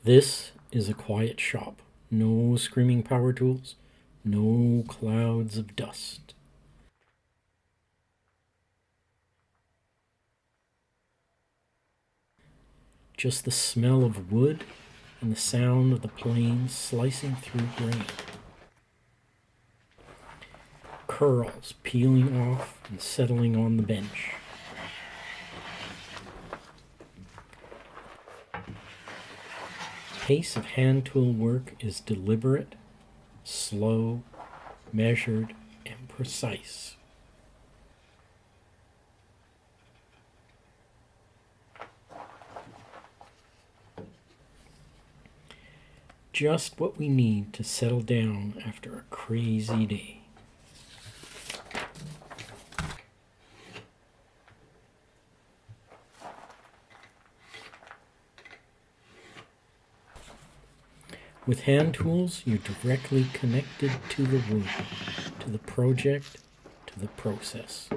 This is a quiet shop. No screaming power tools, no clouds of dust. Just the smell of wood and the sound of the planes slicing through grain. Curls peeling off and settling on the bench. The pace of hand tool work is deliberate, slow, measured, and precise. Just what we need to settle down after a crazy day. With hand tools, you're directly connected to the wood, to the project, to the process.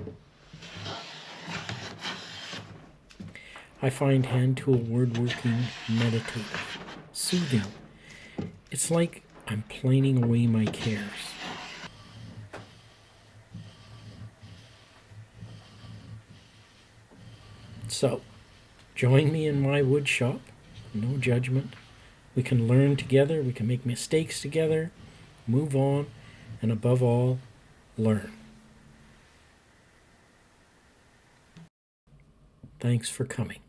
I find hand tool woodworking meditative, soothing. It's like I'm planing away my cares. So, join me in my wood shop. No judgment. We can learn together, we can make mistakes together, move on, and above all, learn. Thanks for coming.